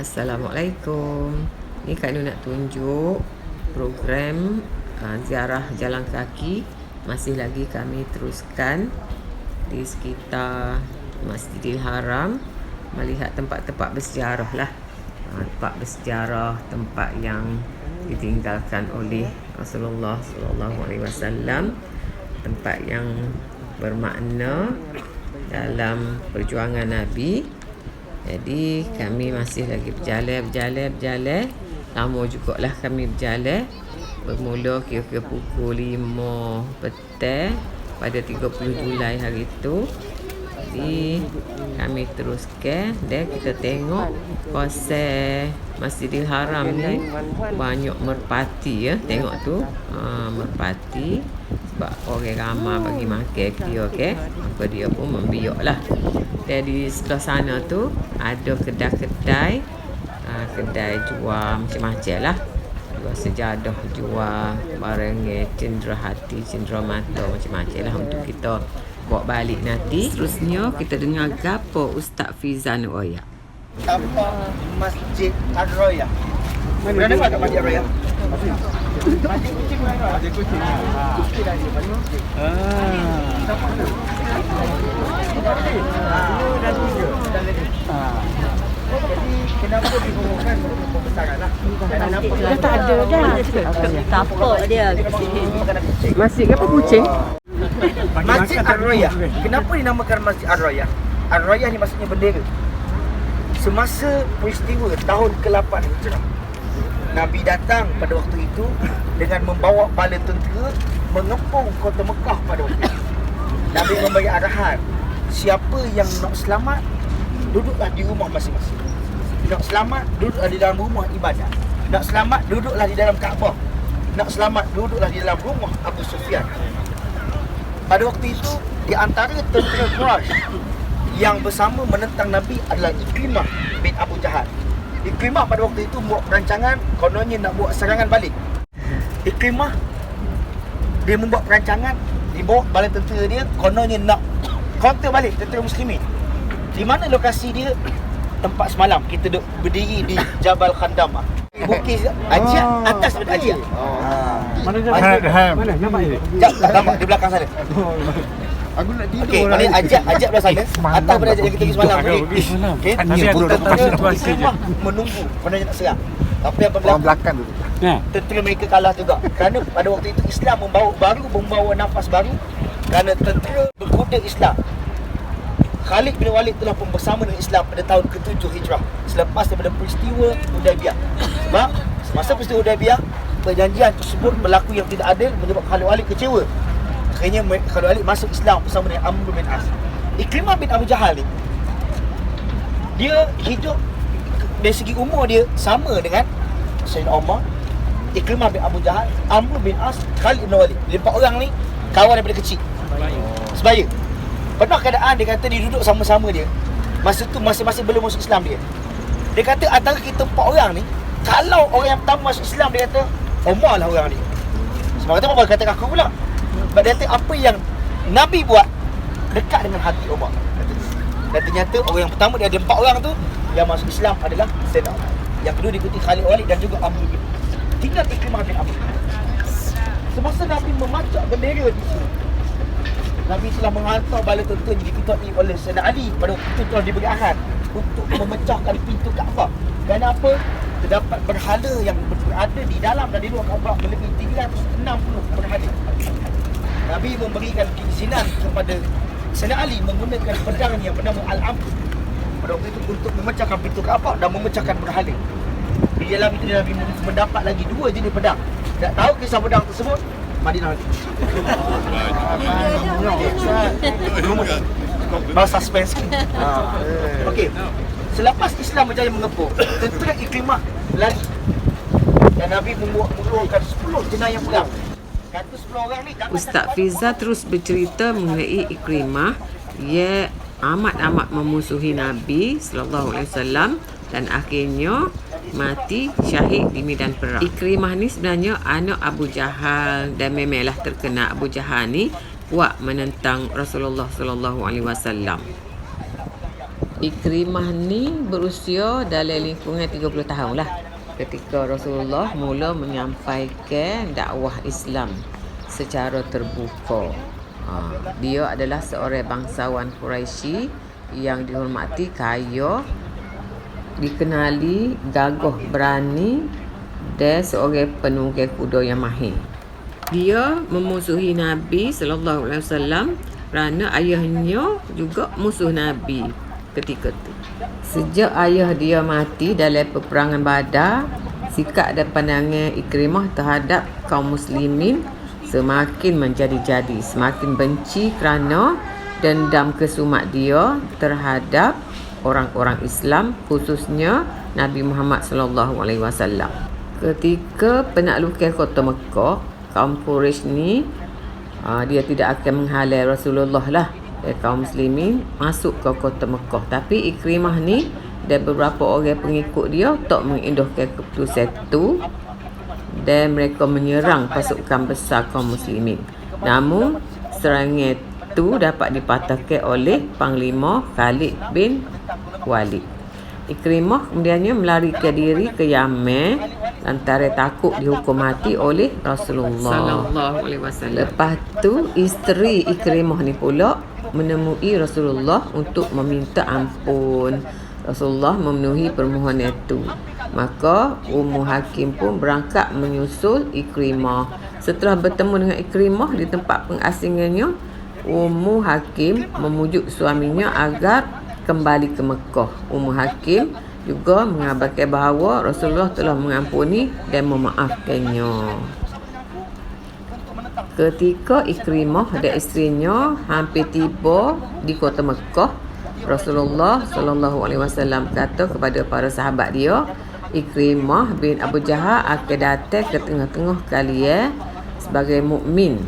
Assalamualaikum. Ni Kak Nur nak tunjuk program ziarah jalan kaki. Masih lagi kami teruskan di sekitar Masjidil Haram, melihat tempat-tempat bersejarah lah. Tempat bersejarah, tempat yang ditinggalkan oleh Rasulullah SAW, tempat yang bermakna dalam perjuangan Nabi. Jadi kami masih lagi berjalan. Lama jugalah kami berjalan. Bermula kira-kira pukul 5 petang pada 30 Julai hari itu. Jadi kami teruskan dan kita tengok kawasan Masjidil Haram ni banyak merpati ya. Tengok tu merpati, sebab orang ramai bagi makan dia, okey. Maka dia pun membiak lah. Dan di sebelah sana tu ada kedai-kedai, kedai jual macam-macam lah. Jual sejadah, jual barang cendera hati, cendera mata, macam-macam lah untuk kita bawa balik nanti. Terusnya kita dengar gapo Ustaz Fizan Roya. Apa Masjid Ar-Roya? Mana ada Masjid Ar-Roya? Masjid Kucing mana? Masjid Kucing. Kucing dah dia banyak. Dan tiga. Jadi kenapa dihubungkan untuk pembesaran lah? Dah tak ada dah. Tapak dia. Masjid apa Kucing? Masjid Ar-Roya. Kenapa dinamakan Masjid Ar-Roya? Ar-Roya ni maksudnya bendera. Semasa peristiwa tahun ke-8 Hijrah, Nabi datang pada waktu itu dengan membawa bala tentera mengepung kota Mekah pada waktu itu. Nabi memberi arahan, siapa yang nak selamat, duduklah di rumah masing-masing. Nak selamat, duduklah di dalam rumah ibadat. Nak selamat, duduklah di dalam Kaabah. Nak selamat, duduklah di dalam rumah Abu Sufyan. Pada waktu itu, di antara tentera Quraisy yang bersama menentang Nabi adalah Ikrimah bin Abu Jahal. Ikrimah pada waktu itu buat perancangan, kononnya nak buat serangan balik. Ikrimah, dia membuat perancangan, dibawa bala tentera dia, kononnya nak counter balik tentera muslimin. Di mana lokasi dia? Tempat semalam kita duduk berdiri di Jabal Khandamah. Bukit Ajiat, atas daripada Ajiat. Mana dia? Mana? Nampak ni? Sekejap, tak nampak di belakang sana. Aku nak tidur. Okey, mana Ajiat belah sana. Atas pada Ajiat yang kita pergi semalam. Okey. Tapi aku tak lepas situasi je. Ikrimah menunggu kononnya nak serang. Tapi yang Orang belakang tu. tentera mereka kalah juga. Kerana pada waktu itu Islam membawa nafas baru. Kerana tentera berkuda Islam. Khalid bin Walid telah pun bersama dengan Islam pada tahun ke-7 Hijrah, selepas daripada peristiwa Hudaybiyah. Sebab semasa peristiwa Hudaybiyah, perjanjian tersebut berlaku yang tidak adil, menyebabkan Khalid Walid kecewa. Akhirnya Khalid Walid masuk Islam bersama dengan Amr bin As. Ikrimah bin Abu Jahal ni, dia hidup dari segi umur dia sama dengan Sayyidina Umar, Ikrimah bin Abu Jahal, Amr bin As, Khalid bin Walid. Dia 4 orang ni kawan daripada kecil. Sebaya. Pernah keadaan dia kata dia duduk sama-sama dia. Masa tu masing-masing belum masuk Islam dia. Dia kata antara kita 4 orang ni, kalau orang yang pertama masuk Islam, dia kata Umar lah orang ni. Sebab kata apa kata aku pula. Sebab dia kata apa yang Nabi buat dekat dengan hati Umar. Dan ternyata orang yang pertama dia ada 4 orang tu yang masuk Islam adalah Sayyidina Umar. Yang kedua diikuti Khalid Walid dan juga Amr bin As. Tinggal Ikrimah bin Abu Jahal. Semasa Nabi memacak bendera di sini, Nabi telah menghantar bala tentera yang diketuai oleh Sayyidina Ali pada waktu itu telah diberi arahan untuk memecahkan pintu Kaabah. Kenapa? Terdapat berhala yang berada di dalam dan di luar Kaabah melebihi 360 berhala. Nabi memberikan keizinan kepada Sayyidina Ali menggunakan pedang yang bernama Al-Amr pada waktu itu untuk memecahkan pintu Kaabah dan memecahkan berhala. Di dalam itu Nabi mendapat lagi 2 jenis pedang. Tak tahu kisah pedang tersebut, Madinah lagi. Bahasa suspense. Okey. Selepas Islam berjaya mengepung, tentera Ikrimah lari. Dan Nabi mengeluarkan 10 jenayah perang. Kata 10 orang ni Ustaz Fiza terus bercerita mengenai Ikrimah. Ia amat memusuhi Nabi SAW dan akhirnya mati syahid di medan perang. Ikrimah ni sebenarnya anak Abu Jahal dan memanglah terkenal Abu Jahal ni kuat menentang Rasulullah SAW. Ikrimah ni berusia dalam lingkungan 30 tahun lah ketika Rasulullah mula menyampaikan dakwah Islam secara terbuka. Dia adalah seorang bangsawan Quraisy yang dihormati, kaya, dikenali, gagah, berani dan seorang penunggang kuda yang mahir. Dia memusuhi Nabi sallallahu alaihi wasallam kerana ayahnya juga musuh Nabi ketika itu. Sejak ayah dia mati dalam peperangan Badar, sikap dan pandangan Ikrimah terhadap kaum muslimin semakin menjadi-jadi, semakin benci kerana dendam kesumat dia terhadap orang-orang Islam, khususnya Nabi Muhammad sallallahu alaihi wasallam. Ketika penaklukan kota Mekah, kaum Quraisy ni dia tidak akan menghalang Rasulullah lah kaum muslimin masuk ke kota Mekah. Tapi Ikrimah ni dan beberapa orang pengikut dia tak mengindahkan keputusan itu dan mereka menyerang pasukan besar kaum muslimin. Namun serangan itu dapat dipatahkan oleh Panglima Khalid bin Walid. Ikrimah kemudiannya melarikan diri ke Yaman lantaran takut dihukum mati oleh Rasulullah sallallahu alaihi wasallam. Lepas tu isteri Ikrimah ni pula menemui Rasulullah untuk meminta ampun. Rasulullah memenuhi permohonan itu. Maka Ummu Hakim pun berangkat menyusul Ikrimah. Setelah bertemu dengan Ikrimah di tempat pengasingannya, Ummu Hakim memujuk suaminya agar kembali ke Mekah. Ummu Hakim juga mengabarkan bahawa Rasulullah telah mengampuni dan memaafkannya. Ketika Ikrimah dan isterinya hampir tiba di kota Mekah, Rasulullah sallallahu alaihi wasallam kata kepada para sahabat dia, Ikrimah bin Abu Jahal akan datang ke tengah-tengah kalian sebagai mukmin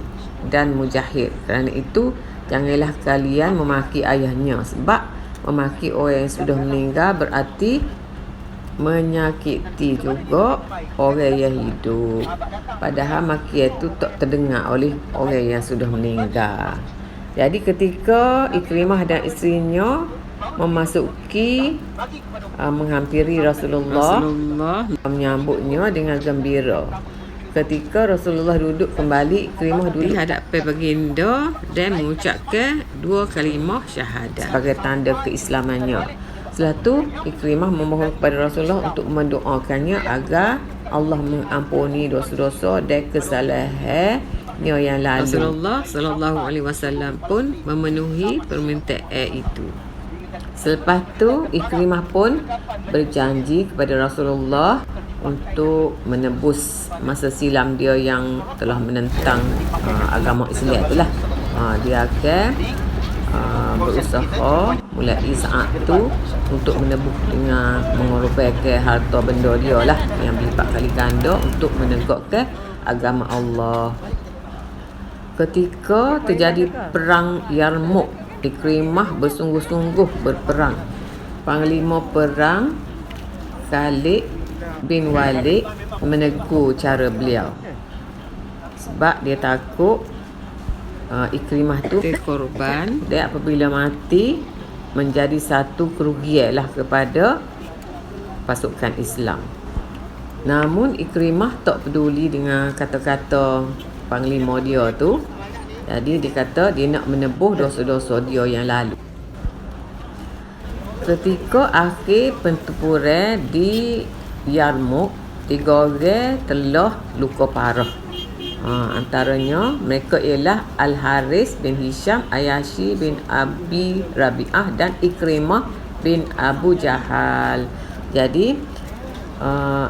dan mujahid. Kerana itu janganlah kalian memaki ayahnya, sebab memaki orang yang sudah meninggal berarti menyakiti juga orang yang hidup. Padahal makian itu tak terdengar oleh orang yang sudah meninggal. Jadi ketika Ikrimah dan isterinya memasuki menghampiri Rasulullah menyambutnya dengan gembira. Ketika Rasulullah duduk kembali, Ikrimah duduk di hadapan baginda dan mengucapkan 2 kalimah syahadat sebagai tanda keislamannya. Setelah tu Ikrimah memohon kepada Rasulullah untuk mendoakannya agar Allah mengampuni dosa-dosa dan kesalahannya yang lalu. Rasulullah sallallahu alaihi wasallam pun memenuhi permintaan itu. Selepas tu Ikrimah pun berjanji kepada Rasulullah untuk menebus masa silam dia yang telah menentang agama Islam itulah. Dia akan berusaha mulai saat tu untuk menebus dengan mengorbankan harta benda dia lah yang berlipat kali ganda untuk menegakkan agama Allah. Ketika terjadi perang Yarmouk, Ikrimah bersungguh-sungguh berperang. Panglima perang Khalid bin Walid menegur cara beliau sebab dia takut Ikrimah tu korban dan apabila mati menjadi satu kerugian lah kepada pasukan Islam. Namun Ikrimah tak peduli dengan kata-kata panglima dia tu. Jadi dia kata dia nak menebus dosa-dosa dia yang lalu. Ketika akhir pertempuran di Yarmouk, 3 orang telah luka parah. Antaranya mereka ialah Al-Haris bin Hisham, Ayashi bin Abi Rabi'ah dan Ikrimah bin Abu Jahal. Jadi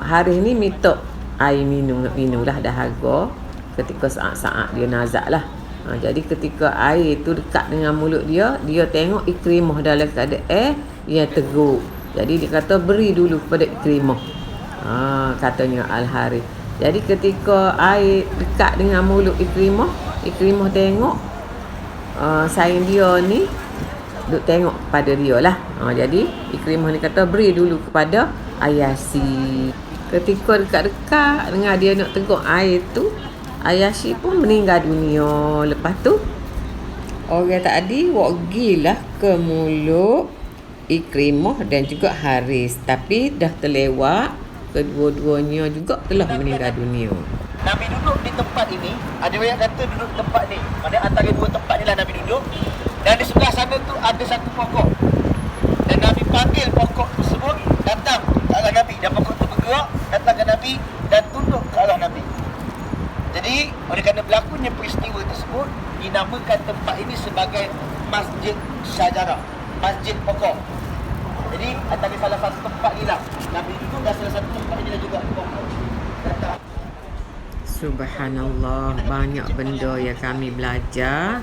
Haris ni minta air minum lah dahaga ketika saat-saat dia nazak lah. Jadi ketika air tu dekat dengan mulut dia, dia tengok Ikrimah dalam keadaan yang teruk. Jadi dia kata beri dulu kepada Ikrimah. Katanya Al-Haris. Jadi ketika air dekat dengan mulut Ikrimah, Ikrimah tengok saing dia ni duk tengok pada dia lah. Jadi Ikrimah ni kata beri dulu kepada Ayashi. Ketika dekat-dekat dengan dia nak teguk air tu, Ayashi pun meninggal dunia. Lepas tu orang tadi gilah ke mulut Ikrimah dan juga Haris. Tapi dah terlewat, kedua-duanya juga telah meninggal dunia. Nabi duduk di tempat ini. Ada yang kata duduk di tempat ni. Maksudnya antara dua tempat ni lah Nabi duduk. Dan di sebelah sana tu ada satu pokok. Dan Nabi panggil pokok tersebut datang ke arah Nabi. Dan pokok tu bergerak datang ke Nabi dan tunduk ke arah Nabi. Jadi oleh kerana berlakunya peristiwa tersebut, dinamakan tempat ini sebagai Masjid Syajarah, Masjid Pokok. Jadi antara salah satu tempat ni lah Nabi duduk dan salah satu tempat ni lah juga pokok datang. Subhanallah, banyak benda yang kami belajar.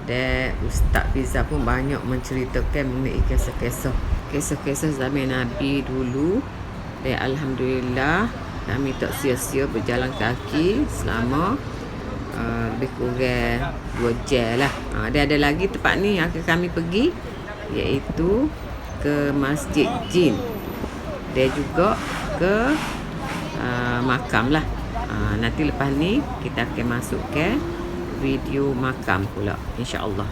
Dan Ustaz Fiza pun banyak menceritakan mengenai kisah-kisah zaman Nabi dulu. Dan Alhamdulillah, kami tak sia-sia berjalan kaki selama lebih kurang 2 jam lah. Dan ada lagi tempat ni yang akan kami pergi, iaitu ke Masjid Jin. Dan juga ke makam lah. Nanti lepas ni kita akan masuk ke video makam pula, insya-Allah.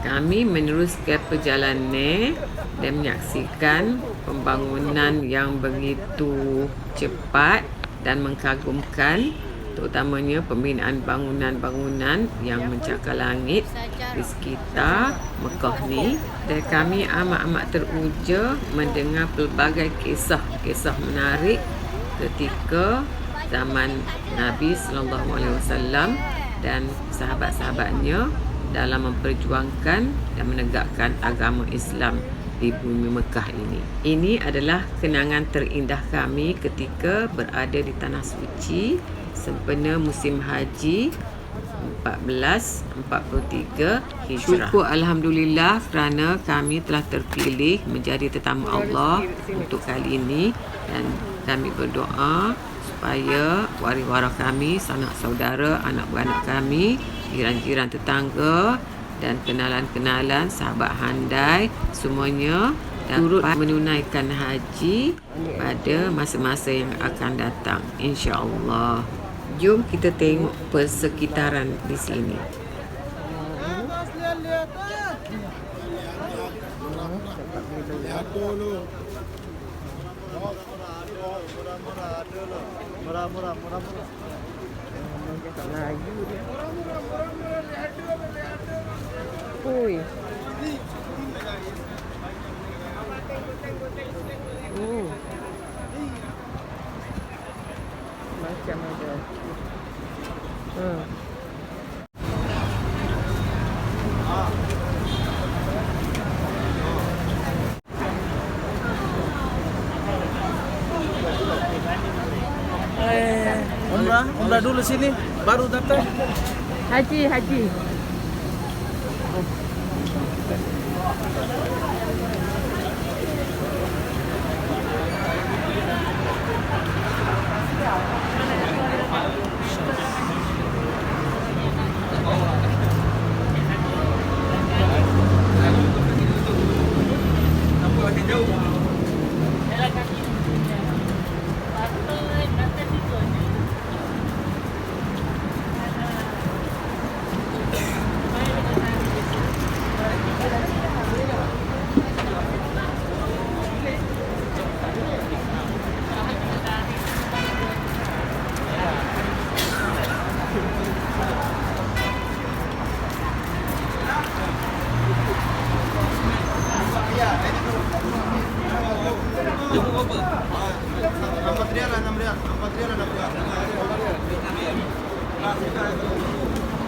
Kami meneruskan perjalanan dan menyaksikan pembangunan yang begitu cepat dan mengagumkan, terutamanya pembinaan bangunan-bangunan yang mencakar langit di sekitar Mekah ni. Dan kami amat-amat teruja mendengar pelbagai kisah-kisah menarik ketika zaman Nabi SAW dan sahabat-sahabatnya dalam memperjuangkan dan menegakkan agama Islam di bumi Mekah ini. Ini adalah kenangan terindah kami ketika berada di Tanah Suci sempena musim haji 1443 Hijrah. Syukur Alhamdulillah kerana kami telah terpilih menjadi tetamu Allah untuk kali ini, dan kami berdoa supaya waris-waris kami, sanak saudara, anak beranak kami, jiran-jiran tetangga dan kenalan-kenalan, sahabat handai, semuanya turut menunaikan haji pada masa-masa yang akan datang, insya-Allah. Jom kita tengok persekitaran di sini. Murah. Melayu dia. Ui. Macam ada. Umrah dulu sini, baru datang. Haji.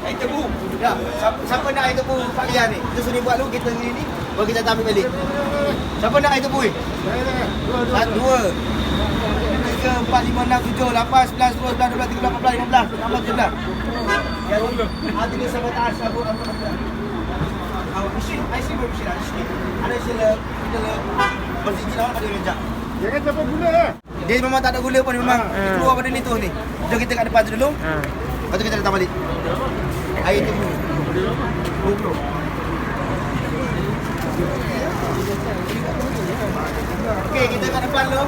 Air tebu. Ya, siapa nak air tebu Pak Lian ni? Kita suruh buat dulu, kita ni baru kita ambil balik. Siapa nak air tebu ni? 1, 2, 3, 4, 5, 6, 7, 8, 9, 10, 11, 12, 13, 14, 15, 16, 17. Ya, hati ni sampai tak asal. Mesin, mesin bermesin lah. Ada sila, kita bersih lawan pada rejak. Jangan sampai gula lah. Dia memang tak ada gula pun, dia memang keluar pada ni tu ni. Jom kita kat depan tu dulu. Lepas tu kita datang balik. Air tebu 20. Okey, kita kat depan dulu.